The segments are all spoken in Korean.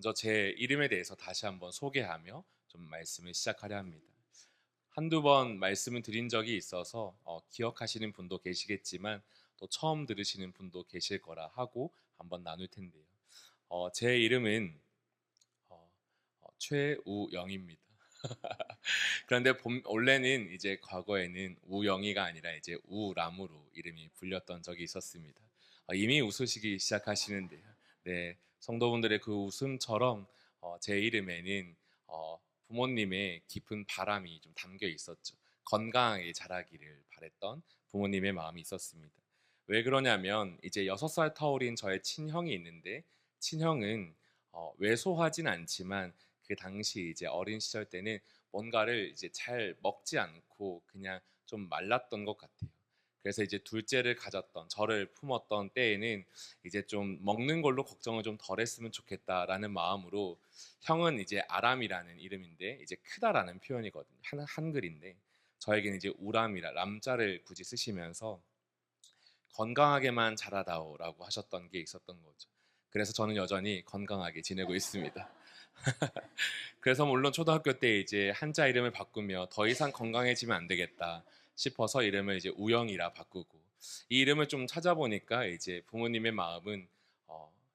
먼저 제 이름에 대해서 다시 한번 소개하며 좀 말씀을 시작하려 합니다. 한두 번 말씀을 드린 적이 있어서 기억하시는 분도 계시겠지만 또 처음 들으시는 분도 계실 거라 하고 한번 나눌 텐데요. 제 이름은 어, 최우영입니다. 그런데 원래는 이제 과거에는 우영이가 아니라 이제 우람으로 이름이 불렸던 적이 있었습니다. 이미 웃으시기 시작하시는데요. 네, 성도분들의 그 웃음처럼 제 이름에는 부모님의 깊은 바람이 좀 담겨 있었죠. 건강하게 자라기를 바랬던 부모님의 마음이 있었습니다. 왜 그러냐면 이제 6살 터울인 저의 친형이 있는데 친형은 왜소하진 않지만 그 당시 이제 어린 시절 때는 뭔가를 이제 잘 먹지 않고 그냥 좀 말랐던 것 같아요. 그래서 이제 둘째를 가졌던 저를 품었던 때에는 이제 좀 먹는 걸로 걱정을 좀 덜 했으면 좋겠다라는 마음으로 형은 이제 아람이라는 이름인데 이제 크다라는 표현이거든요. 한글인데 저에게는 이제 우람이라 람자를 굳이 쓰시면서 건강하게만 자라다오라고 하셨던 게 있었던 거죠. 그래서 저는 여전히 건강하게 지내고 있습니다. 그래서 물론 초등학교 때 이제 한자 이름을 바꾸며 더 이상 건강해지면 안 되겠다 싶어서 이름을 이제 우영이라 바꾸고 이 이름을 좀 찾아보니까 이제 부모님의 마음은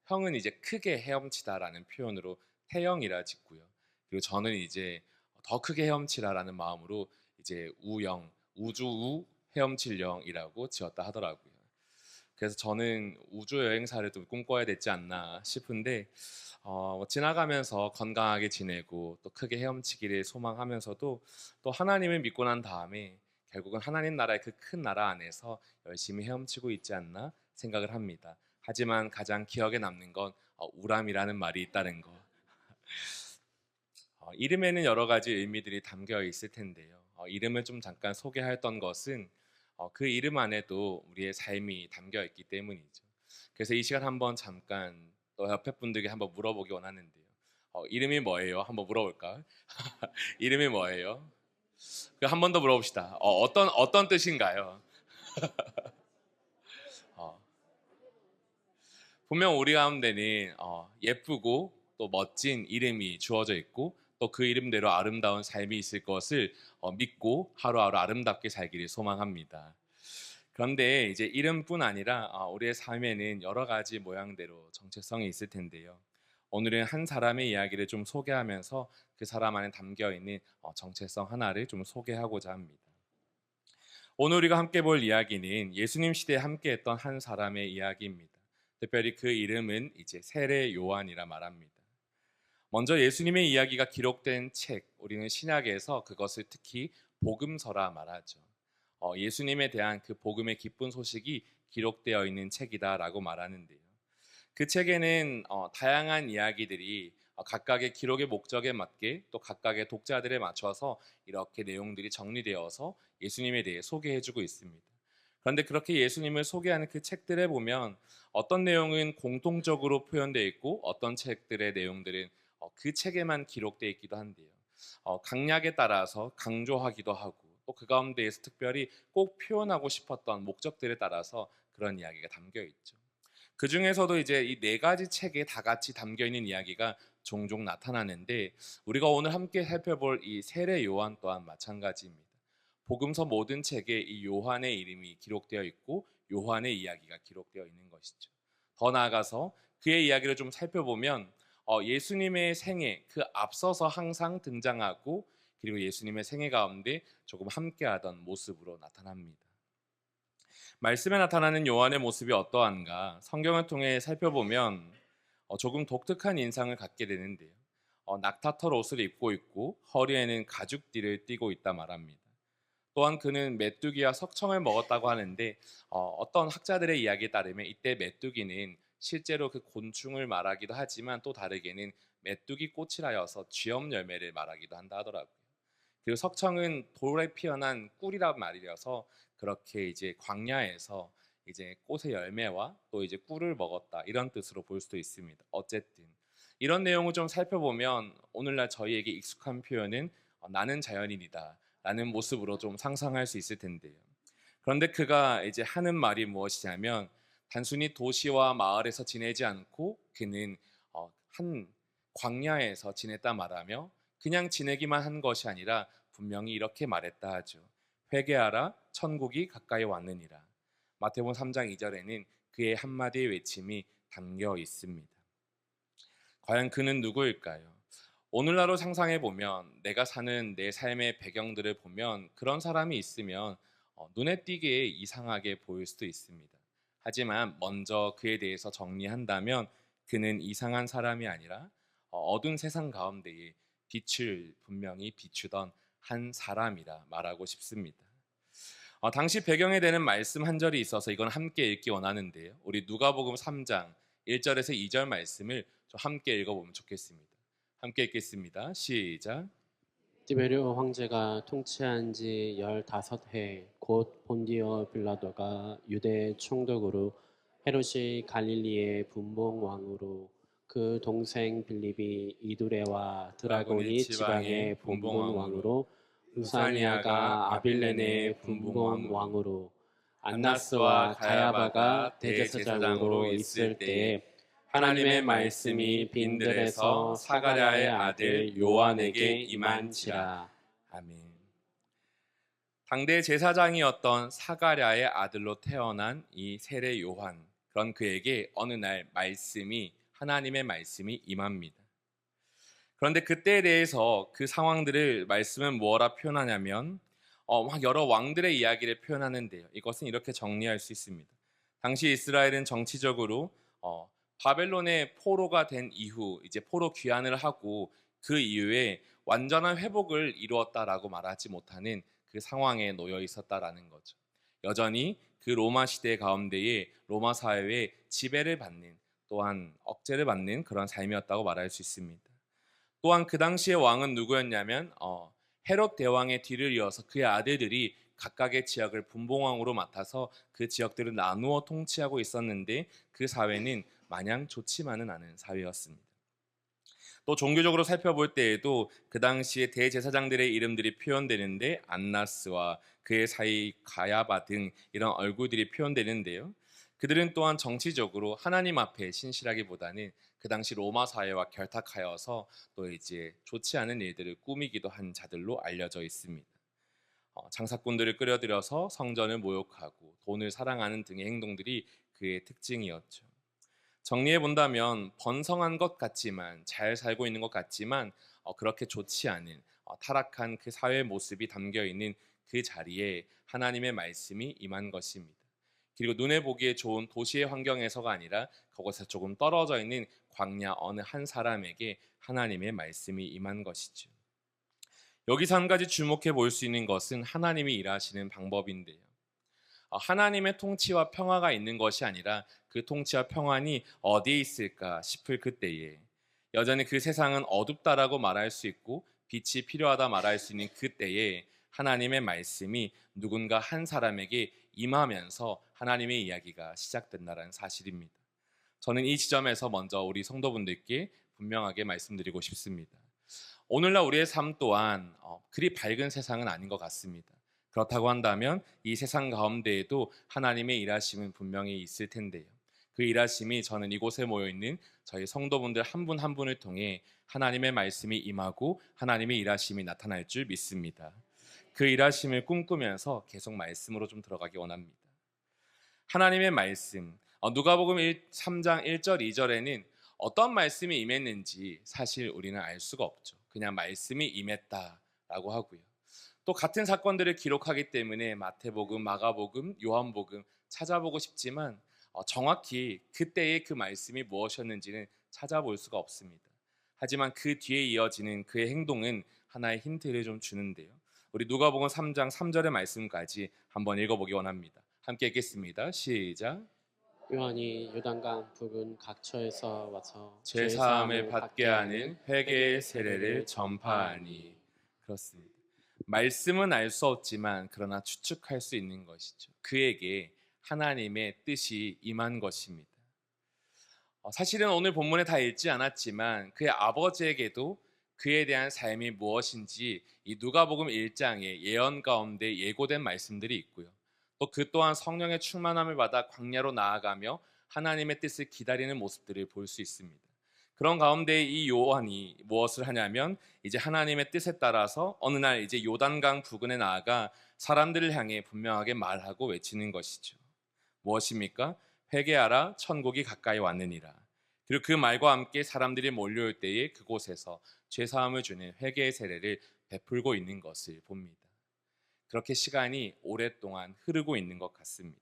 형은 이제 크게 헤엄치다라는 표현으로 태영이라 짓고요. 그리고 저는 이제 더 크게 헤엄치라라는 마음으로 이제 우영, 우주우 헤엄칠 영이라고 지었다 하더라고요. 그래서 저는 우주 여행사를 좀 꿈꿔야 되지 않나 싶은데 지나가면서 건강하게 지내고 또 크게 헤엄치기를 소망하면서도 또 하나님을 믿고 난 다음에 결국은 하나님 나라의 그 큰 나라 안에서 열심히 헤엄치고 있지 않나 생각을 합니다. 하지만 가장 기억에 남는 건 우람이라는 말이 있다는 거. 이름에는 여러 가지 의미들이 담겨 있을 텐데요. 이름을 좀 잠깐 소개했던 것은 그 이름 안에도 우리의 삶이 담겨 있기 때문이죠. 그래서 이 시간 한번 잠깐 또 옆에 분들에게 한번 물어보기 원하는데요. 이름이 뭐예요? 한번 물어볼까? 이름이 뭐예요? 한 번 더 물어봅시다. 어떤 뜻인가요? 어, 분명 우리 가운데는 예쁘고 또 멋진 이름이 주어져 있고 또 그 이름대로 아름다운 삶이 있을 것을 믿고 하루하루 아름답게 살기를 소망합니다. 그런데 이제 이름뿐 아니라 우리의 삶에는 여러 가지 모양대로 정체성이 있을 텐데요. 오늘은 한 사람의 이야기를 좀 소개하면서 그 사람 안에 담겨 있는 정체성 하나를 좀 소개하고자 합니다. 오늘 우리가 함께 볼 이야기는 예수님 시대에 함께 했던 한 사람의 이야기입니다. 특별히 그 이름은 이제 세례 요한이라 말합니다. 먼저 예수님의 이야기가 기록된 책, 우리는 신약에서 그것을 특히 복음서라 말하죠. 예수님에 대한 그 복음의 기쁜 소식이 기록되어 있는 책이다라고 말하는데요. 그 책에는 다양한 이야기들이 각각의 기록의 목적에 맞게 또 각각의 독자들에 맞춰서 이렇게 내용들이 정리되어서 예수님에 대해 소개해주고 있습니다. 그런데 그렇게 예수님을 소개하는 그 책들에 보면 어떤 내용은 공통적으로 표현되어 있고 어떤 책들의 내용들은 그 책에만 기록되어 있기도 한데요. 강약에 따라서 강조하기도 하고 또 그 가운데에서 특별히 꼭 표현하고 싶었던 목적들에 따라서 그런 이야기가 담겨 있죠. 그 중에서도 이제 이 네 가지 책에 다 같이 담겨 있는 이야기가 종종 나타나는데 우리가 오늘 함께 살펴볼 이 세례 요한 또한 마찬가지입니다. 복음서 모든 책에 이 요한의 이름이 기록되어 있고 요한의 이야기가 기록되어 있는 것이죠. 더 나아가서 그의 이야기를 좀 살펴보면 예수님의 생애 그 앞서서 항상 등장하고 그리고 예수님의 생애 가운데 조금 함께하던 모습으로 나타납니다. 말씀에 나타나는 요한의 모습이 어떠한가 성경을 통해 살펴보면 조금 독특한 인상을 갖게 되는데요. 낙타털 옷을 입고 있고 허리에는 가죽띠를 띠고 있다 말합니다. 또한 그는 메뚜기와 석청을 먹었다고 하는데 어떤 학자들의 이야기에 따르면 이때 메뚜기는 실제로 그 곤충을 말하기도 하지만 또 다르게는 메뚜기 꽃이라여서 쥐엄 열매를 말하기도 한다 하더라고요. 그리고 석청은 돌에 피어난 꿀이란 말이라서 그렇게 이제 광야에서 이제 꽃의 열매와 또 이제 꿀을 먹었다 이런 뜻으로 볼 수도 있습니다. 어쨌든 이런 내용을 좀 살펴보면 오늘날 저희에게 익숙한 표현은 나는 자연인이다 라는 모습으로 좀 상상할 수 있을 텐데요. 그런데 그가 이제 하는 말이 무엇이냐면 단순히 도시와 마을에서 지내지 않고 그는 한 광야에서 지냈다 말하며 그냥 지내기만 한 것이 아니라 분명히 이렇게 말했다 하죠. 회개하라, 천국이 가까이 왔느니라. 마태복음 3장 2절에는 그의 한마디의 외침이 담겨 있습니다. 과연 그는 누구일까요? 오늘날로 상상해 보면 내가 사는 내 삶의 배경들을 보면 그런 사람이 있으면 눈에 띄게 이상하게 보일 수도 있습니다. 하지만 먼저 그에 대해서 정리한다면 그는 이상한 사람이 아니라 어두운 세상 가운데에 빛을 분명히 비추던 한 사람이라 말하고 싶습니다. 당시 배경에 되는 말씀 한 절이 있어서 이건 함께 읽기 원하는데요. 우리 누가복음 3장 1절에서 2절 말씀을 좀 함께 읽어보면 좋겠습니다. 함께 읽겠습니다. 시작. 디베르 황제가 통치한 지 15해 곧 본디오 빌라도가 유대 총독으로 헤롯이 갈릴리의 분봉 왕으로 그 동생 빌립이 이두레와 드라고니 지방의 분봉 왕으로 루사니아가 아빌레네 분봉 왕으로 안나스와 가야바가 대제사장으로 있을 때에 하나님의 말씀이 빈들에서 사가랴의 아들 요한에게 임한지라. 아멘. 당대 제사장이었던 사가랴의 아들로 태어난 이 세례 요한, 그런 그에게 어느 날 하나님의 말씀이 임합니다. 그런데 그때에 대해서 그 상황들을 말씀은 뭐라 표현하냐면 여러 왕들의 이야기를 표현하는데요. 이것은 이렇게 정리할 수 있습니다. 당시 이스라엘은 정치적으로 바벨론의 포로가 된 이후 이제 포로 귀환을 하고 그 이후에 완전한 회복을 이루었다라고 말하지 못하는 그 상황에 놓여 있었다라는 거죠. 여전히 그 로마 시대 가운데에 로마 사회의 지배를 받는, 또한 억제를 받는 그런 삶이었다고 말할 수 있습니다. 또한 그 당시의 왕은 누구였냐면 헤롯 대왕의 뒤를 이어서 그의 아들들이 각각의 지역을 분봉왕으로 맡아서 그 지역들을 나누어 통치하고 있었는데 그 사회는 마냥 좋지만은 않은 사회였습니다. 또 종교적으로 살펴볼 때에도 그 당시에 대제사장들의 이름들이 표현되는데 안나스와 그의 사이 가야바 등 이런 얼굴들이 표현되는데요. 그들은 또한 정치적으로 하나님 앞에 신실하기보다는 그 당시 로마 사회와 결탁하여서 또 이제 좋지 않은 일들을 꾸미기도 한 자들로 알려져 있습니다. 장사꾼들을 끌어들여서 성전을 모욕하고 돈을 사랑하는 등의 행동들이 그의 특징이었죠. 정리해 본다면 번성한 것 같지만, 잘 살고 있는 것 같지만 그렇게 좋지 않은 타락한 그 사회의 모습이 담겨 있는 그 자리에 하나님의 말씀이 임한 것입니다. 그리고 눈에 보기에 좋은 도시의 환경에서가 아니라 그곳에 조금 떨어져 있는 광야 어느 한 사람에게 하나님의 말씀이 임한 것이죠. 여기서 한 가지 주목해 볼 수 있는 것은 하나님이 일하시는 방법인데요. 하나님의 통치와 평화가 있는 것이 아니라 그 통치와 평안이 어디에 있을까 싶을 그때에, 여전히 그 세상은 어둡다라고 말할 수 있고 빛이 필요하다 말할 수 있는 그때에 하나님의 말씀이 누군가 한 사람에게 임하면서 하나님의 이야기가 시작된다는 사실입니다. 저는 이 지점에서 먼저 우리 성도분들께 분명하게 말씀드리고 싶습니다. 오늘날 우리의 삶 또한 그리 밝은 세상은 아닌 것 같습니다. 그렇다고 한다면 이 세상 가운데에도 하나님의 일하심은 분명히 있을 텐데요. 그 일하심이 저는 이곳에 모여있는 저희 성도분들 한 분 한 분을 통해 하나님의 말씀이 임하고 하나님의 일하심이 나타날 줄 믿습니다. 그 일하심을 꿈꾸면서 계속 말씀으로 좀 들어가기 원합니다. 하나님의 말씀, 누가복음 3장 1절 2절에는 어떤 말씀이 임했는지 사실 우리는 알 수가 없죠. 그냥 말씀이 임했다라고 하고요. 또 같은 사건들을 기록하기 때문에 마태복음, 마가복음, 요한복음 찾아보고 싶지만 정확히 그때의 그 말씀이 무엇이었는지는 찾아볼 수가 없습니다. 하지만 그 뒤에 이어지는 그의 행동은 하나의 힌트를 좀 주는데요. 우리 누가복음 3장 3절의 말씀까지 한번 읽어보기 원합니다. 함께 읽겠습니다. 시작. 요한이 요단강 부근 각처에서 와서 죄사함을 받게 하는 회개의 세례를 전파하니. 그렇습니다. 말씀은 알 수 없지만 그러나 추측할 수 있는 것이죠. 그에게 하나님의 뜻이 임한 것입니다. 사실은 오늘 본문에 다 읽지 않았지만 그의 아버지에게도 그에 대한 삶이 무엇인지 이 누가복음 1장의 예언 가운데 예고된 말씀들이 있고요. 또 그 또한 성령의 충만함을 받아 광야로 나아가며 하나님의 뜻을 기다리는 모습들을 볼 수 있습니다. 그런 가운데 이 요한이 무엇을 하냐면 이제 하나님의 뜻에 따라서 어느 날 이제 요단강 부근에 나아가 사람들을 향해 분명하게 말하고 외치는 것이죠. 무엇입니까? 회개하라, 천국이 가까이 왔느니라. 그리고 그 말과 함께 사람들이 몰려올 때에 그곳에서 죄사함을 주는 회개의 세례를 베풀고 있는 것을 봅니다. 그렇게 시간이 오랫동안 흐르고 있는 것 같습니다.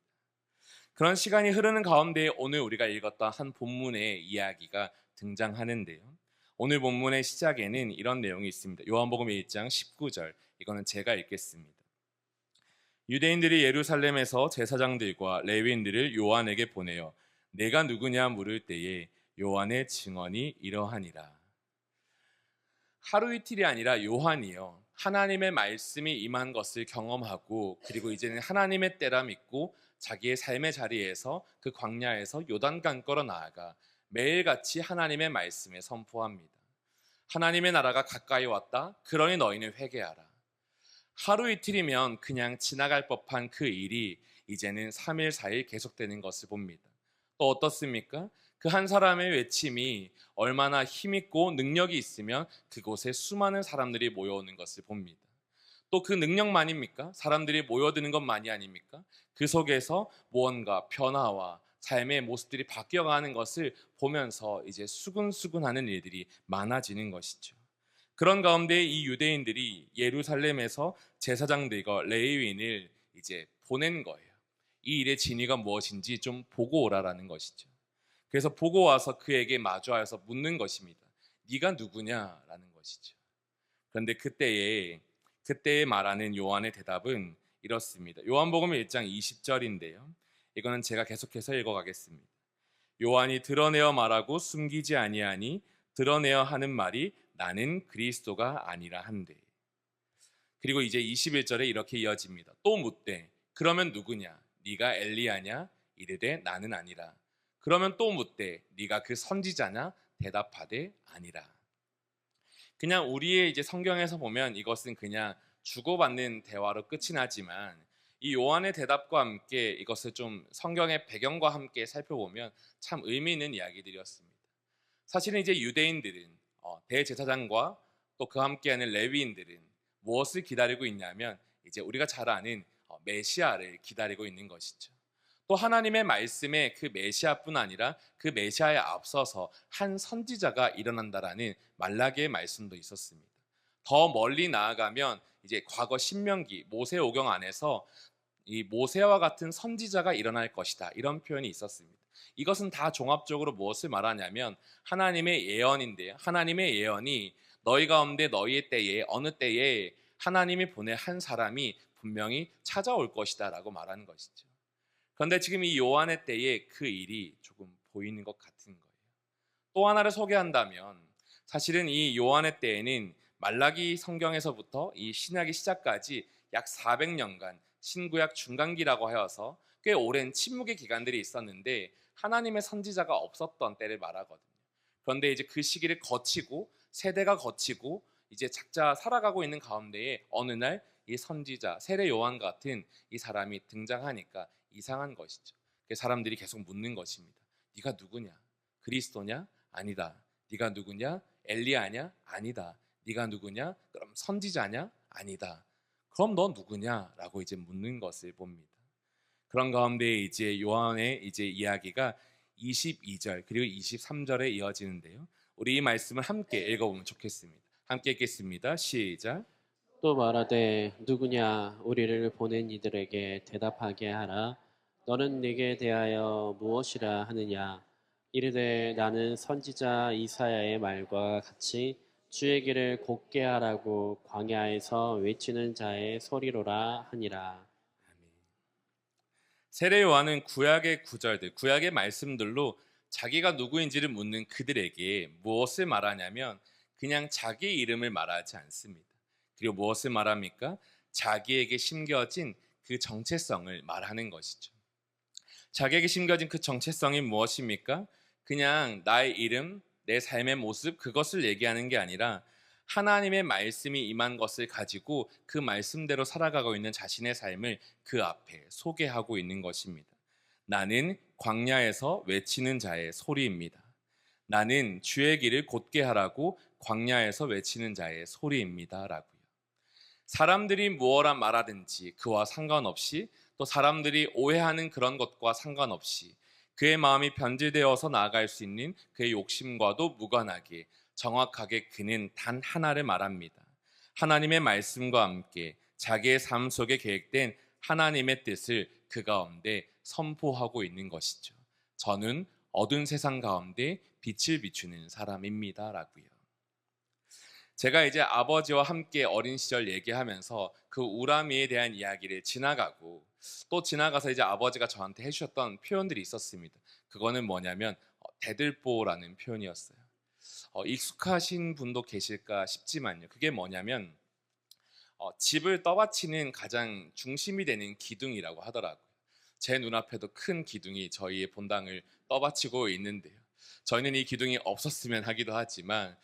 그런 시간이 흐르는 가운데 오늘 우리가 읽었던 한 본문의 이야기가 등장하는데요. 오늘 본문의 시작에는 이런 내용이 있습니다. 요한복음 1장 19절, 이거는 제가 읽겠습니다. 유대인들이 예루살렘에서 제사장들과 레위인들을 요한에게 보내어 내가 누구냐 물을 때에 요한의 증언이 이러하니라. 하루 이틀이 아니라 요한이요, 하나님의 말씀이 임한 것을 경험하고 그리고 이제는 하나님의 때라 믿고 자기의 삶의 자리에서 그 광야에서 요단강 걸어 나아가 매일같이 하나님의 말씀에 선포합니다. 하나님의 나라가 가까이 왔다. 그러니 너희는 회개하라. 하루 이틀이면 그냥 지나갈 법한 그 일이 이제는 3일 4일 계속되는 것을 봅니다. 또 어떻습니까? 그 한 사람의 외침이 얼마나 힘있고 능력이 있으면 그곳에 수많은 사람들이 모여오는 것을 봅니다. 또 그 능력만입니까? 사람들이 모여드는 것만이 아닙니까? 그 속에서 무언가 변화와 삶의 모습들이 바뀌어가는 것을 보면서 이제 수근수근하는 일들이 많아지는 것이죠. 그런 가운데 이 유대인들이 예루살렘에서 제사장들과 레위인을 이제 보낸 거예요. 이 일의 진위가 무엇인지 좀 보고 오라라는 것이죠. 그래서 보고 와서 그에게 마주하여서 묻는 것입니다. 네가 누구냐라는 것이죠. 그런데 그때에 말하는 요한의 대답은 이렇습니다. 요한복음 1장 20절인데요. 이거는 제가 계속해서 읽어가겠습니다. 요한이 드러내어 말하고 숨기지 아니하니 드러내어 하는 말이 나는 그리스도가 아니라 한데. 그리고 이제 21절에 이렇게 이어집니다. 또 묻되 그러면 누구냐? 네가 엘리야냐? 이르되 나는 아니라. 그러면 또 묻되 네가 그 선지자냐? 대답하되 아니라. 그냥 우리의 이제 성경에서 보면 이것은 그냥 주고받는 대화로 끝이 나지만 이 요한의 대답과 함께 이것을 좀 성경의 배경과 함께 살펴보면 참 의미 있는 이야기들이었습니다. 사실은 이제 유대인들은 대제사장과 또 그와 함께하는 레위인들은 무엇을 기다리고 있냐면 이제 우리가 잘 아는 메시아를 기다리고 있는 것이죠. 또 하나님의 말씀에 그 메시아뿐 아니라 그 메시아에 앞서서 한 선지자가 일어난다라는 말라기의 말씀도 있었습니다. 더 멀리 나아가면 이제 과거 신명기 모세오경 안에서 이 모세와 같은 선지자가 일어날 것이다, 이런 표현이 있었습니다. 이것은 다 종합적으로 무엇을 말하냐면 하나님의 예언인데요. 하나님의 예언이 너희 가운데 너희의 때에 어느 때에 하나님이 보낼 한 사람이 분명히 찾아올 것이다 라고 말하는 것이죠. 그런데 지금 이 요한의 때에 그 일이 조금 보이는 것 같은 거예요. 또 하나를 소개한다면 사실은 이 요한의 때에는 말라기 성경에서부터 이 신약의 시작까지 약 400년간 신구약 중간기라고 하여서 꽤 오랜 침묵의 기간들이 있었는데 하나님의 선지자가 없었던 때를 말하거든요. 그런데 이제 그 시기를 거치고 세대가 거치고 이제 각자 살아가고 있는 가운데에 어느 날 이 선지자 세례 요한 같은 이 사람이 등장하니까 이상한 것이죠. 사람들이 계속 묻는 것입니다. 네가 누구냐? 그리스도냐? 아니다. 네가 누구냐? 엘리야냐? 아니다. 네가 누구냐? 그럼 선지자냐? 아니다. 그럼 너 누구냐? 라고 이제 묻는 것을 봅니다. 그런 가운데 이제 요한의 이제 이야기가 22절 그리고 23절에 이어지는데요. 우리 이 말씀을 함께 읽어보면 좋겠습니다. 함께 읽겠습니다. 시작. 또 말하되 누구냐 우리를 보낸 이들에게 대답하게 하라. 너는 네게 대하여 무엇이라 하느냐? 이르되 나는 선지자 이사야의 말과 같이 주의 길을 곧게 하라고 광야에서 외치는 자의 소리로라 하니라. 세례 요한은 구약의 구절들, 구약의 말씀들로 자기가 누구인지를 묻는 그들에게 무엇을 말하냐면 그냥 자기 이름을 말하지 않습니다. 그리고 무엇을 말합니까? 자기에게 심겨진 그 정체성을 말하는 것이죠. 자기에게 심겨진 그 정체성이 무엇입니까? 그냥 나의 이름, 내 삶의 모습, 그것을 얘기하는 게 아니라 하나님의 말씀이 임한 것을 가지고 그 말씀대로 살아가고 있는 자신의 삶을 그 앞에 소개하고 있는 것입니다. 나는 광야에서 외치는 자의 소리입니다. 나는 주의 길을 곧게 하라고 광야에서 외치는 자의 소리입니다. 라고요. 사람들이 무엇라 말하든지 그와 상관없이, 또 사람들이 오해하는 그런 것과 상관없이 그의 마음이 변질되어서 나아갈 수 있는 그의 욕심과도 무관하게 정확하게 그는 단 하나를 말합니다. 하나님의 말씀과 함께 자기의 삶 속에 계획된 하나님의 뜻을 그 가운데 선포하고 있는 것이죠. 저는 어두운 세상 가운데 빛을 비추는 사람입니다. 라고요. 제가 이제 아버지와 함께 어린 시절 얘기하면서 그 우람이에 대한 이야기를 지나가고 또 지나가서 이제 아버지가 저한테 해주셨던 표현들이 있었습니다. 그거는 뭐냐면 대들보라는 표현이었어요. 익숙하신 분도 계실까 싶지만요. 그게 뭐냐면 집을 떠받치는 가장 중심이 되는 기둥이라고 하더라고요. 제 눈앞에도 큰 기둥이 저희의 본당을 떠받치고 있는데요. 저희는 이 기둥이 없었으면 하기도 하지만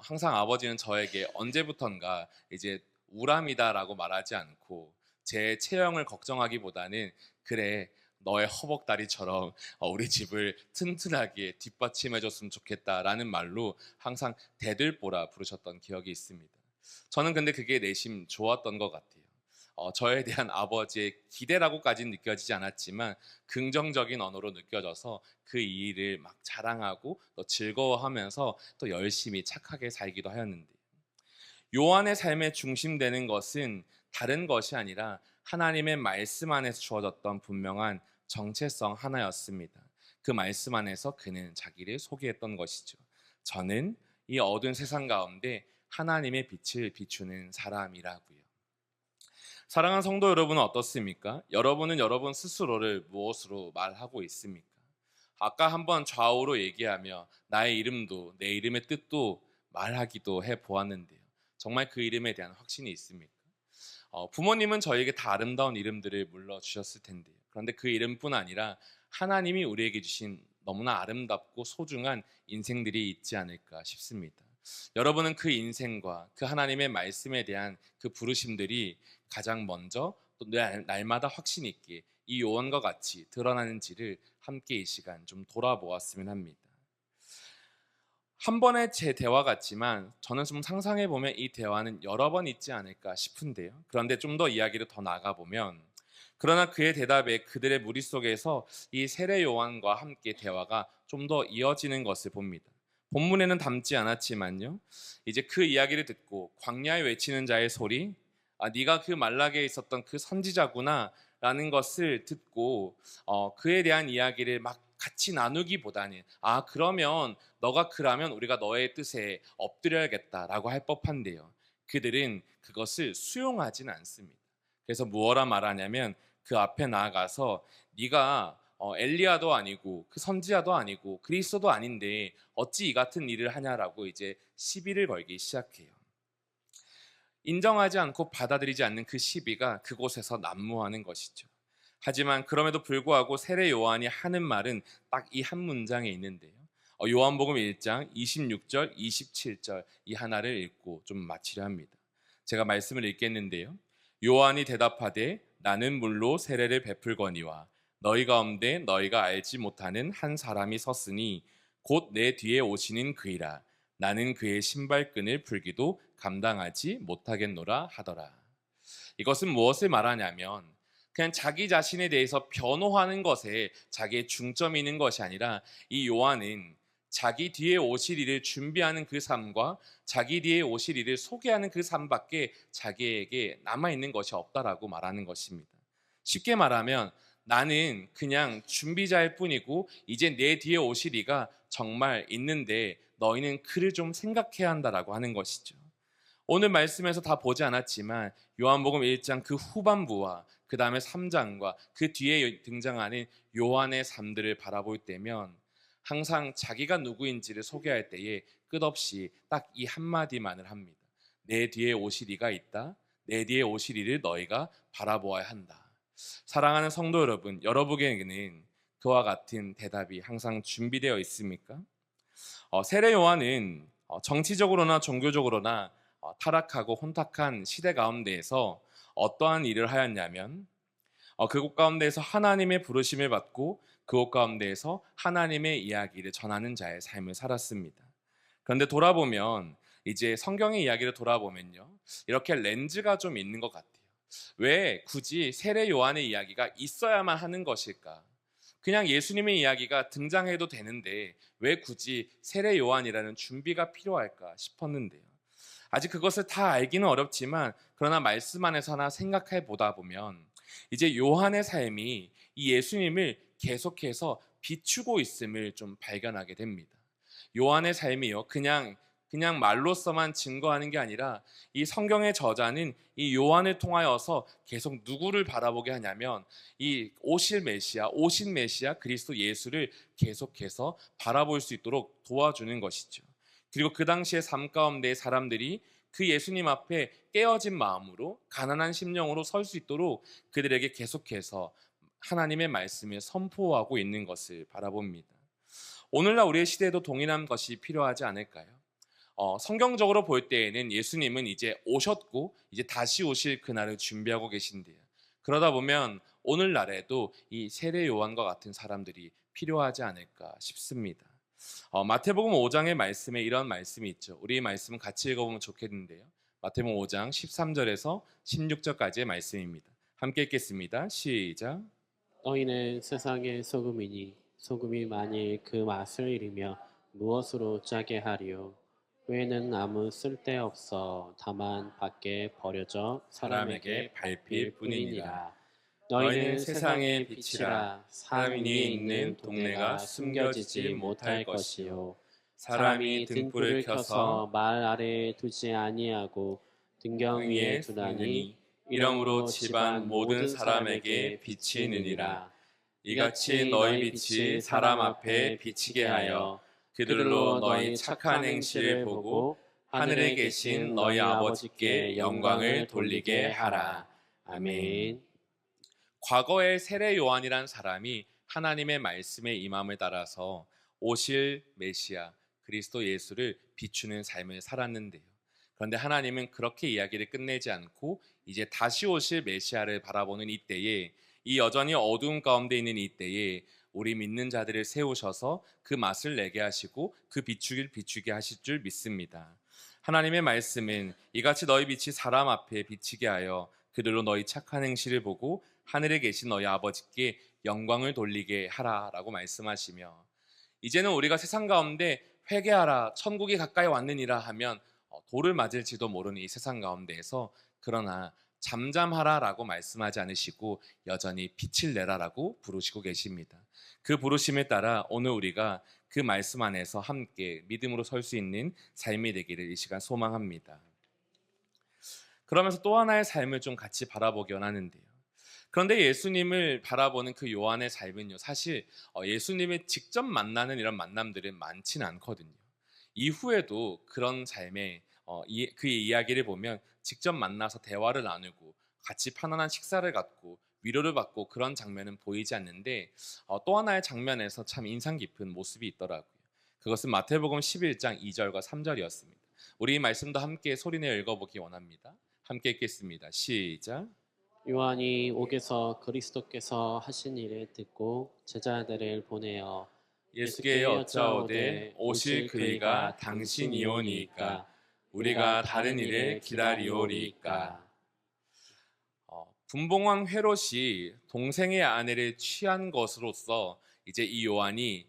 항상 아버지는 저에게 언제부턴가 이제 우람이다라고 말하지 않고 제 체형을 걱정하기보다는 그래 너의 허벅다리처럼 우리 집을 튼튼하게 뒷받침해줬으면 좋겠다라는 말로 항상 대들보라 부르셨던 기억이 있습니다. 저는 근데 그게 내심 좋았던 것 같아요. 저에 대한 아버지의 기대라고까지는 느껴지지 않았지만 긍정적인 언어로 느껴져서 그 일을 막 자랑하고 또 즐거워하면서 또 열심히 착하게 살기도 하였는데, 요한의 삶의 중심되는 것은 다른 것이 아니라 하나님의 말씀 안에서 주어졌던 분명한 정체성 하나였습니다. 그 말씀 안에서 그는 자기를 소개했던 것이죠. 저는 이 어두운 세상 가운데 하나님의 빛을 비추는 사람이라고요. 사랑하는 성도 여러분은 어떻습니까? 여러분은 여러분 스스로를 무엇으로 말하고 있습니까? 아까 한번 좌우로 얘기하며 나의 이름도 내 이름의 뜻도 말하기도 해보았는데요. 정말 그 이름에 대한 확신이 있습니까? 부모님은 저에게 다 아름다운 이름들을 물려주셨을 텐데요. 그런데 그 이름뿐 아니라 하나님이 우리에게 주신 너무나 아름답고 소중한 인생들이 있지 않을까 싶습니다. 여러분은 그 인생과 그 하나님의 말씀에 대한 그 부르심들이 가장 먼저 또 날마다 확신 있게 이 요한과 같이 드러나는지를 함께 이 시간 좀 돌아보았으면 합니다. 한 번의 제 대화 같지만 저는 좀 상상해 보면 이 대화는 여러 번 있지 않을까 싶은데요. 그런데 좀 더 이야기를 더 나가 보면, 그러나 그의 대답에 그들의 무리 속에서 이 세례 요한과 함께 대화가 좀 더 이어지는 것을 봅니다. 본문에는 담지 않았지만요. 이제 그 이야기를 듣고 광야에 외치는 자의 소리, 네가 그 말라기에 있었던 그 선지자구나 라는 것을 듣고 그에 대한 이야기를 막 같이 나누기보다는 그러면 너가 그라면 우리가 너의 뜻에 엎드려야겠다라고 할 법한데요. 그들은 그것을 수용하진 않습니다. 그래서 무엇라 말하냐면 그 앞에 나아가서 네가 엘리야도 아니고 그 선지자도 아니고 그리스도도 아닌데 어찌 이 같은 일을 하냐라고 이제 시비를 걸기 시작해요. 인정하지 않고 받아들이지 않는 그 시비가 그곳에서 난무하는 것이죠. 하지만 그럼에도 불구하고 세례 요한이 하는 말은 딱 이 한 문장에 있는데요. 요한복음 1장 26절, 27절 이 하나를 읽고 좀 마치려 합니다. 제가 말씀을 읽겠는데요. 요한이 대답하되 나는 물로 세례를 베풀거니와 너희 가운데 너희가 알지 못하는 한 사람이 섰으니 곧 내 뒤에 오시는 그이라. 나는 그의 신발끈을 풀기도 감당하지 못하겠노라 하더라. 이것은 무엇을 말하냐면 그냥 자기 자신에 대해서 변호하는 것에 자기의 중점이 있는 것이 아니라 이 요한은 자기 뒤에 오실 일을 준비하는 그 삶과 자기 뒤에 오실 일을 소개하는 그 삶밖에 자기에게 남아있는 것이 없다라고 말하는 것입니다. 쉽게 말하면 나는 그냥 준비자일 뿐이고 이제 내 뒤에 오실 이가 정말 있는데 너희는 그를 좀 생각해야 한다라고 하는 것이죠. 오늘 말씀에서 다 보지 않았지만 요한복음 1장 그 후반부와 그 다음에 3장과 그 뒤에 등장하는 요한의 삶들을 바라볼 때면 항상 자기가 누구인지를 소개할 때에 끝없이 딱 이 한마디만을 합니다. 내 뒤에 오실 이가 있다. 내 뒤에 오실 이를 너희가 바라보아야 한다. 사랑하는 성도 여러분, 여러분에게는 그와 같은 대답이 항상 준비되어 있습니까? 세례 요한은 정치적으로나 종교적으로나 타락하고 혼탁한 시대 가운데에서 어떠한 일을 하였냐면 그곳 가운데에서 하나님의 부르심을 받고 그곳 가운데에서 하나님의 이야기를 전하는 자의 삶을 살았습니다. 그런데 돌아보면 이제 성경의 이야기를 돌아보면요, 이렇게 렌즈가 좀 있는 것 같아요. 왜 굳이 세례 요한의 이야기가 있어야만 하는 것일까? 그냥 예수님의 이야기가 등장해도 되는데 왜 굳이 세례 요한이라는 준비가 필요할까 싶었는데요. 아직 그것을 다 알기는 어렵지만 그러나 말씀 안에서 하나 생각해 보다 보면 이제 요한의 삶이 이 예수님을 계속해서 비추고 있음을 좀 발견하게 됩니다. 요한의 삶이요, 그냥 말로서만 증거하는 게 아니라 이 성경의 저자는 이 요한을 통하여서 계속 누구를 바라보게 하냐면 이 오신 메시아 그리스도 예수를 계속해서 바라볼 수 있도록 도와주는 것이죠. 그리고 그 당시의 삶 가운데 사람들이 그 예수님 앞에 깨어진 마음으로 가난한 심령으로 설 수 있도록 그들에게 계속해서 하나님의 말씀을 선포하고 있는 것을 바라봅니다. 오늘날 우리의 시대에도 동일한 것이 필요하지 않을까요? 성경적으로 볼 때에는 예수님은 이제 오셨고 이제 다시 오실 그날을 준비하고 계신데요. 그러다 보면 오늘날에도 이 세례 요한과 같은 사람들이 필요하지 않을까 싶습니다. 마태복음 5장의 말씀에 이런 말씀이 있죠. 우리 말씀 같이 읽어보면 좋겠는데요. 마태복음 5장 13절에서 16절까지의 말씀입니다. 함께 읽겠습니다. 시작. 너희는 세상의 소금이니 소금이 만일 그 맛을 잃으며 무엇으로 짜게 하리요? 외에는 아무 쓸데없어 다만 밖에 버려져 사람에게 밟힐 뿐이니라. 너희는 세상의 빛이라. 사람 위에 있는 동네가 숨겨지지 못할 것이요. 사람이 등불을 켜서 말 아래에 두지 아니하고 등경 위에 두나니 이러므로 집안 모든 사람에게 빛이 느니라. 이같이 너희 빛이 사람 앞에 비치게 하여 그들로 너희 착한 행실을 보고 하늘에 계신 너희 아버지께 영광을 돌리게 하라. 아멘. 과거의 세례 요한이란 사람이 하나님의 말씀에 임함을 따라서 오실 메시아 그리스도 예수를 비추는 삶을 살았는데요. 그런데 하나님은 그렇게 이야기를 끝내지 않고 이제 다시 오실 메시아를 바라보는 이때에 이 여전히 어두운 가운데 있는 이때에 우리 믿는 자들을 세우셔서 그 맛을 내게 하시고 그 비추게 하실 줄 믿습니다. 하나님의 말씀은 이같이 너희 빛이 사람 앞에 비치게 하여 그들로 너희 착한 행실을 보고 하늘에 계신 너희 아버지께 영광을 돌리게 하라라고 말씀하시며 이제는 우리가 세상 가운데 회개하라 천국이 가까이 왔느니라 하면 돌을 맞을지도 모르는 이 세상 가운데에서 그러나 잠잠하라라고 말씀하지 않으시고 여전히 빛을 내라라고 부르시고 계십니다. 그 부르심에 따라 오늘 우리가 그 말씀 안에서 함께 믿음으로 설 수 있는 삶이 되기를 이 시간 소망합니다. 그러면서 또 하나의 삶을 좀 같이 바라보기 원하는데요. 그런데 예수님을 바라보는 그 요한의 삶은요, 사실 예수님을 직접 만나는 이런 만남들은 많지는 않거든요. 이후에도 그런 삶에 그의 이야기를 보면 직접 만나서 대화를 나누고 같이 편안한 식사를 갖고 위로를 받고 그런 장면은 보이지 않는데 또 하나의 장면에서 참 인상 깊은 모습이 있더라고요. 그것은 마태복음 11장 2절과 3절이었습니다. 우리 이 말씀도 함께 소리내어 읽어보기 원합니다. 함께 읽겠습니다. 시작. 요한이 옥에서 그리스도께서 하신 일을 듣고 제자들을 보내어 예수께 여짜오되 오실 그이가 당신이오니이까 우리가 다른 일을 기다리오리이까. 분봉왕 헤롯이 동생의 아내를 취한 것으로서 이제 이 요한이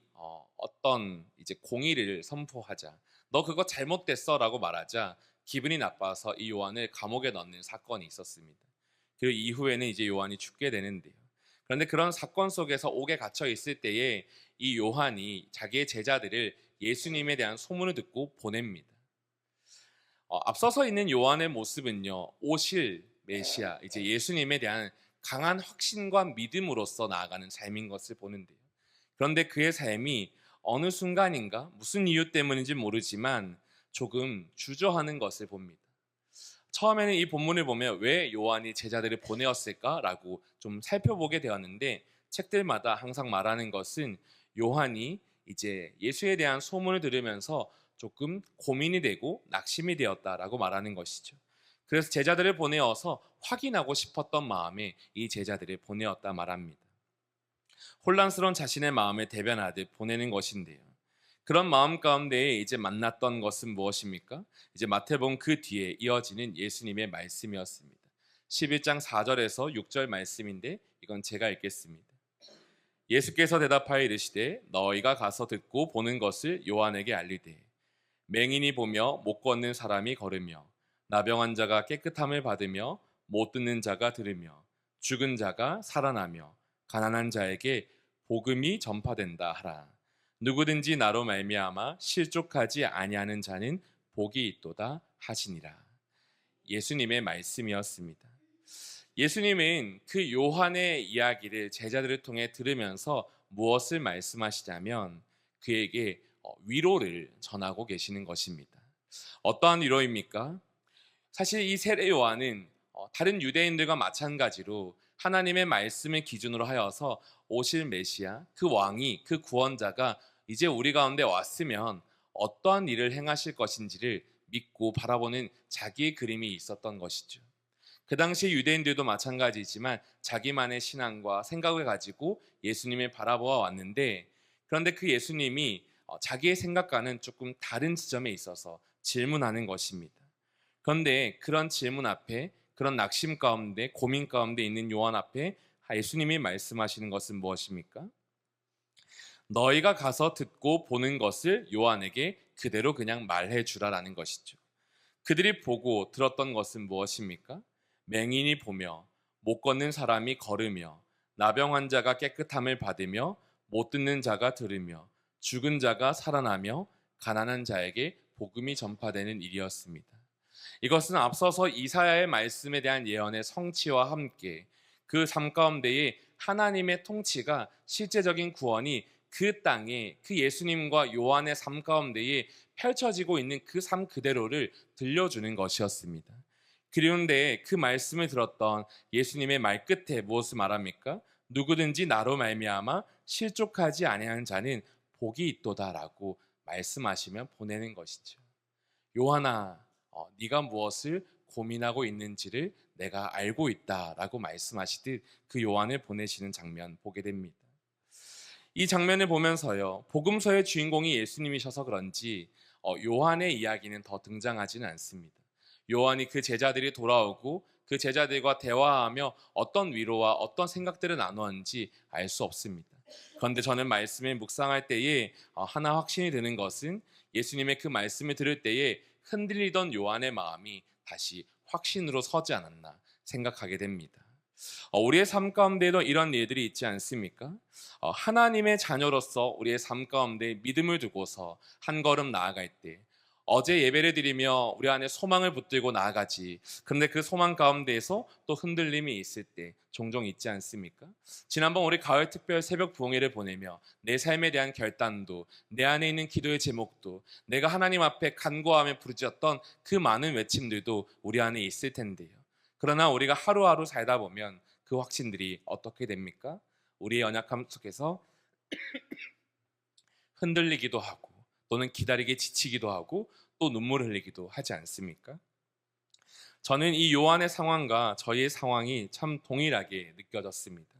어떤 이제 공의를 선포하자 너 그거 잘못됐어라고 말하자 기분이 나빠서 이 요한을 감옥에 넣는 사건이 있었습니다. 그리고 이후에는 이제 요한이 죽게 되는데요. 그런데 그런 사건 속에서 옥에 갇혀 있을 때에 이 요한이 자기의 제자들을 예수님에 대한 소문을 듣고 보냅니다. 앞서서 있는 요한의 모습은요, 오실 메시아, 이제 예수님에 대한 강한 확신과 믿음으로써 나아가는 삶인 것을 보는데요. 그런데 그의 삶이 어느 순간인가 무슨 이유 때문인지 모르지만 조금 주저하는 것을 봅니다. 처음에는 이 본문을 보면 왜 요한이 제자들을 보내었을까라고 좀 살펴보게 되었는데 책들마다 항상 말하는 것은 요한이 이제 예수에 대한 소문을 들으면서 조금 고민이 되고 낙심이 되었다라고 말하는 것이죠. 그래서 제자들을 보내어서 확인하고 싶었던 마음에 이 제자들을 보내었다 말합니다. 혼란스러운 자신의 마음을 대변하듯 보내는 것인데요. 그런 마음 가운데 이제 만났던 것은 무엇입니까? 이제 마태복음 그 뒤에 이어지는 예수님의 말씀이었습니다. 11장 4절에서 6절 말씀인데 이건 제가 읽겠습니다. 예수께서 대답하여 이르시되 너희가 가서 듣고 보는 것을 요한에게 알리되 맹인이 보며 못 걷는 사람이 걸으며 나병한 자가 깨끗함을 받으며 못 듣는 자가 들으며 죽은 자가 살아나며 가난한 자에게 복음이 전파된다 하라. 누구든지 나로 말미암아 실족하지 아니하는 자는 복이 있도다 하시니라. 예수님의 말씀이었습니다. 예수님은 그 요한의 이야기를 제자들을 통해 들으면서 무엇을 말씀하시냐면 그에게 위로를 전하고 계시는 것입니다. 어떠한 위로입니까? 사실 이 세례 요한은 다른 유대인들과 마찬가지로 하나님의 말씀을 기준으로 하여서 오실 메시아, 그 왕이, 그 구원자가 이제 우리 가운데 왔으면 어떠한 일을 행하실 것인지를 믿고 바라보는 자기의 그림이 있었던 것이죠. 그 당시 유대인들도 마찬가지지만 자기만의 신앙과 생각을 가지고 예수님을 바라보아 왔는데, 그런데 그 예수님이 자기의 생각과는 조금 다른 지점에 있어서 질문하는 것입니다. 그런데 그런 질문 앞에, 그런 낙심 가운데, 고민 가운데 있는 요한 앞에 예수님이 말씀하시는 것은 무엇입니까? 너희가 가서 듣고 보는 것을 요한에게 그대로 그냥 말해 주라라는 것이죠. 그들이 보고 들었던 것은 무엇입니까? 맹인이 보며 못 걷는 사람이 걸으며 나병 환자가 깨끗함을 받으며 못 듣는 자가 들으며 죽은 자가 살아나며 가난한 자에게 복음이 전파되는 일이었습니다. 이것은 앞서서 이사야의 말씀에 대한 예언의 성취와 함께 그 삶 가운데에 하나님의 통치가, 실제적인 구원이 그 땅에, 그 예수님과 요한의 삶 가운데에 펼쳐지고 있는 그 삶 그대로를 들려주는 것이었습니다. 그런데 그 말씀을 들었던 예수님의 말 끝에 무엇을 말합니까? 누구든지 나로 말미암아 실족하지 아니하는 자는 복이 있도다라고 말씀하시며 보내는 것이죠. 요한아, 네가 무엇을 고민하고 있는지를 내가 알고 있다라고 말씀하시듯 그 요한을 보내시는 장면 보게 됩니다. 이 장면을 보면서요, 복음서의 주인공이 예수님이셔서 그런지 요한의 이야기는 더 등장하지는 않습니다. 요한이 그 제자들이 돌아오고 그 제자들과 대화하며 어떤 위로와 어떤 생각들을 나누었는지 알 수 없습니다. 그런데 저는 말씀을 묵상할 때에 하나 확신이 드는 것은 예수님의 그 말씀을 들을 때에 흔들리던 요한의 마음이 다시 확신으로 서지 않았나 생각하게 됩니다. 우리의 삶 가운데도 이런 일들이 있지 않습니까? 하나님의 자녀로서 우리의 삶 가운데 믿음을 두고서 한 걸음 나아갈 때, 어제 예배를 드리며 우리 안에 소망을 붙들고 나아가지, 그런데 그 소망 가운데에서 또 흔들림이 있을 때 종종 있지 않습니까? 지난번 우리 가을 특별 새벽 부흥회를 보내며 내 삶에 대한 결단도, 내 안에 있는 기도의 제목도, 내가 하나님 앞에 간구하며 부르짖었던 그 많은 외침들도 우리 안에 있을 텐데요. 그러나 우리가 하루하루 살다 보면 그 확신들이 어떻게 됩니까? 우리의 연약함 속에서 흔들리기도 하고, 또는 기다리기 지치기도 하고, 또 눈물을 흘리기도 하지 않습니까? 저는 이 요한의 상황과 저희의 상황이 참 동일하게 느껴졌습니다.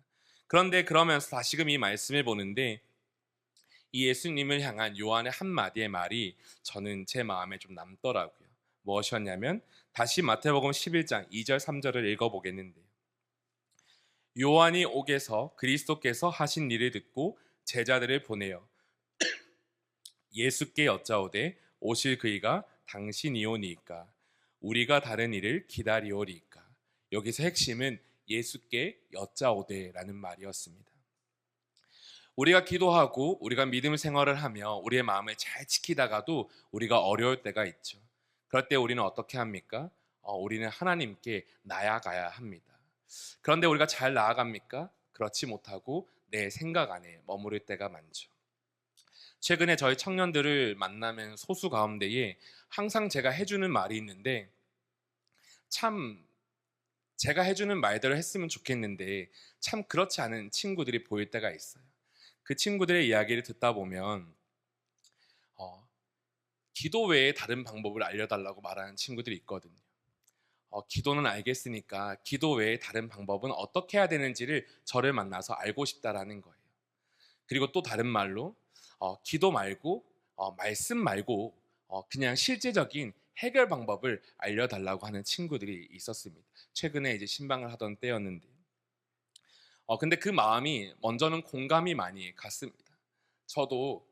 그런데 그러면서 다시금 이 말씀을 보는데 이 예수님을 향한 요한의 한마디의 말이 저는 제 마음에 좀 남더라고요. 무엇이었냐면 다시 마태복음 11장 2절 3절을 읽어보겠는데요. 요한이 옥에서 그리스도께서 하신 일을 듣고 제자들을 보내어 예수께 여짜오되 오실 그이가 당신이오니이까 우리가 다른 일을 기다리오리이까. 여기서 핵심은 예수께 여짜오되라는 말이었습니다. 우리가 기도하고 우리가 믿음 생활을 하며 우리의 마음을 잘 지키다가도 우리가 어려울 때가 있죠. 그럴 때 우리는 어떻게 합니까? 우리는 하나님께 나아가야 합니다. 그런데 우리가 잘 나아갑니까? 그렇지 못하고 내 생각 안에 머무를 때가 많죠. 최근에 저희 청년들을 만나면 소수 가운데에 항상 제가 해주는 말이 있는데, 참 제가 해주는 말대로 했으면 좋겠는데 참 그렇지 않은 친구들이 보일 때가 있어요. 그 친구들의 이야기를 듣다 보면 기도 외에 다른 방법을 알려달라고 말하는 친구들이 있거든요. 기도는 알겠으니까 기도 외에 다른 방법은 어떻게 해야 되는지를 저를 만나서 알고 싶다라는 거예요. 그리고 또 다른 말로 기도 말고 말씀 말고 그냥 실제적인 해결 방법을 알려달라고 하는 친구들이 있었습니다. 최근에 이제 신방을 하던 때였는데, 근데 그 마음이 먼저는 공감이 많이 갔습니다. 저도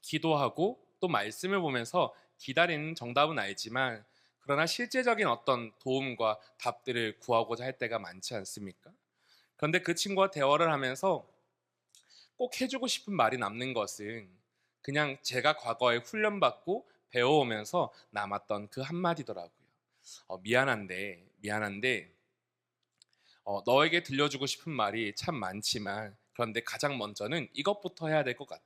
기도하고 또 말씀을 보면서 기다리는 정답은 알지만, 그러나 실제적인 어떤 도움과 답들을 구하고자 할 때가 많지 않습니까? 그런데 그 친구와 대화를 하면서 꼭 해주고 싶은 말이 남는 것은 그냥 제가 과거에 훈련받고 배워오면서 남았던 그 한마디더라고요. 미안한데 너에게 들려주고 싶은 말이 참 많지만, 그런데 가장 먼저는 이것부터 해야 될 것 같아.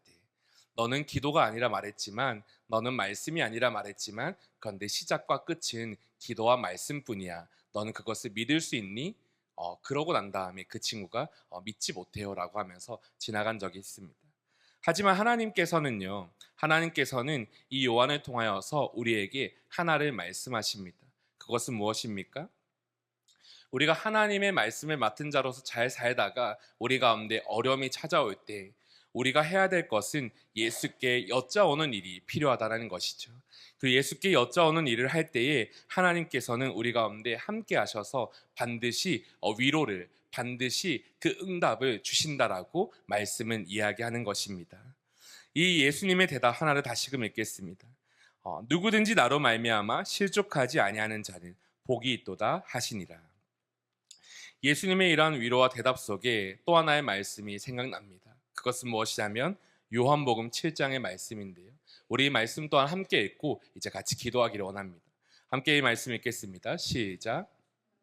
너는 기도가 아니라 말했지만, 너는 말씀이 아니라 말했지만, 그런데 시작과 끝은 기도와 말씀뿐이야. 너는 그것을 믿을 수 있니? 그러고 난 다음에 그 친구가 믿지 못해요라고 하면서 지나간 적이 있습니다. 하지만 하나님께서는 이 요한을 통하여서 우리에게 하나를 말씀하십니다. 그것은 무엇입니까? 우리가 하나님의 말씀을 맡은 자로서 잘 살다가 우리 가운데 어려움이 찾아올 때 우리가 해야 될 것은 예수께 여짜오는 일이 필요하다는 것이죠. 그 예수께 여짜오는 일을 할 때에 하나님께서는 우리 가운데 함께 하셔서 반드시 위로를, 반드시 그 응답을 주신다라고 말씀은 이야기하는 것입니다. 이 예수님의 대답 하나를 다시금 읽겠습니다. 누구든지 나로 말미암아 실족하지 아니하는 자는 복이 있도다 하시니라. 예수님의 이러한 위로와 대답 속에 또 하나의 말씀이 생각납니다. 그것은 무엇이냐면 요한복음 7장의 말씀인데요. 우리 이 말씀 또한 함께 읽고 이제 같이 기도하기를 원합니다. 함께 이 말씀 읽겠습니다. 시작.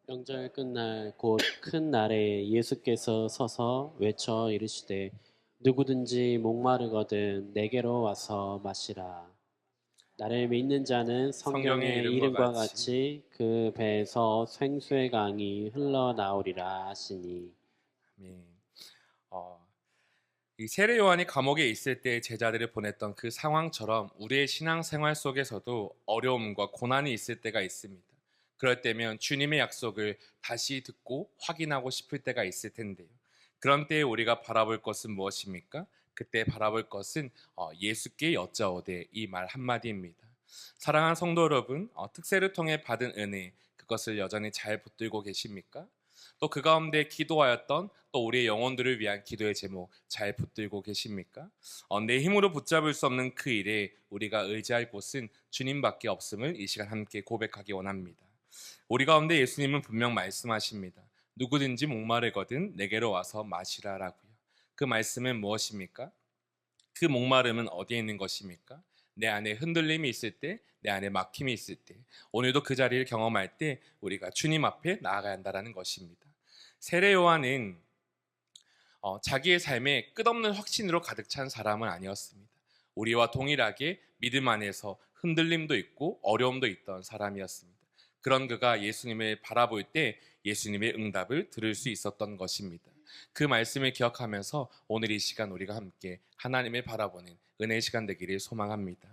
명절 끝날 곧 큰 날에 예수께서 서서 외쳐 이르시되 누구든지 목마르거든 내게로 와서 마시라. 나를 믿는 자는 성경의 이름과 같이 그 배에서 생수의 강이 흘러나오리라 하시니. 아멘. 이 세례 요한이 감옥에 있을 때 제자들을 보냈던 그 상황처럼 우리의 신앙생활 속에서도 어려움과 고난이 있을 때가 있습니다. 그럴 때면 주님의 약속을 다시 듣고 확인하고 싶을 때가 있을 텐데요. 그런 때에 우리가 바라볼 것은 무엇입니까? 그때 바라볼 것은 예수께 여짜오되 이 말 한마디입니다. 사랑하는 성도 여러분, 특세를 통해 받은 은혜, 그것을 여전히 잘 붙들고 계십니까? 또 그 가운데 기도하였던 또 우리의 영혼들을 위한 기도의 제목 잘 붙들고 계십니까? 내 힘으로 붙잡을 수 없는 그 일에 우리가 의지할 곳은 주님밖에 없음을 이 시간 함께 고백하기 원합니다. 우리 가운데 예수님은 분명 말씀하십니다. 누구든지 목마르거든 내게로 와서 마시라라고요. 그 말씀은 무엇입니까? 그 목마름은 어디에 있는 것입니까? 내 안에 흔들림이 있을 때, 내 안에 막힘이 있을 때, 오늘도 그 자리를 경험할 때 우리가 주님 앞에 나아가야 한다는 것입니다. 세례 요한은 자기의 삶에 끝없는 확신으로 가득 찬 사람은 아니었습니다. 우리와 동일하게 믿음 안에서 흔들림도 있고 어려움도 있던 사람이었습니다. 그런 그가 예수님을 바라볼 때 예수님의 응답을 들을 수 있었던 것입니다. 그 말씀을 기억하면서 오늘 이 시간 우리가 함께 하나님을 바라보는 은혜의 시간 되기를 소망합니다.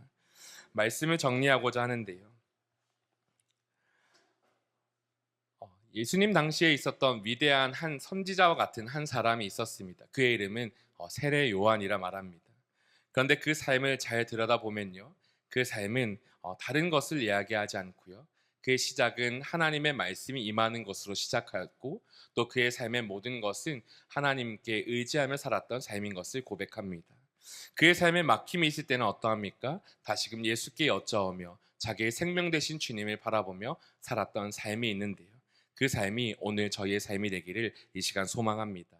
말씀을 정리하고자 하는데요. 예수님 당시에 있었던 위대한 한 선지자와 같은 한 사람이 있었습니다. 그의 이름은 세례 요한이라 말합니다. 그런데 그 삶을 잘 들여다보면요, 그 삶은 다른 것을 이야기하지 않고요, 그의 시작은 하나님의 말씀이 임하는 것으로 시작하였고 또 그의 삶의 모든 것은 하나님께 의지하며 살았던 삶인 것을 고백합니다. 그의 삶에 막힘이 있을 때는 어떠합니까? 다시금 예수께 여짜오며 자기의 생명 되신 주님을 바라보며 살았던 삶이 있는데요. 그 삶이 오늘 저희의 삶이 되기를 이 시간 소망합니다.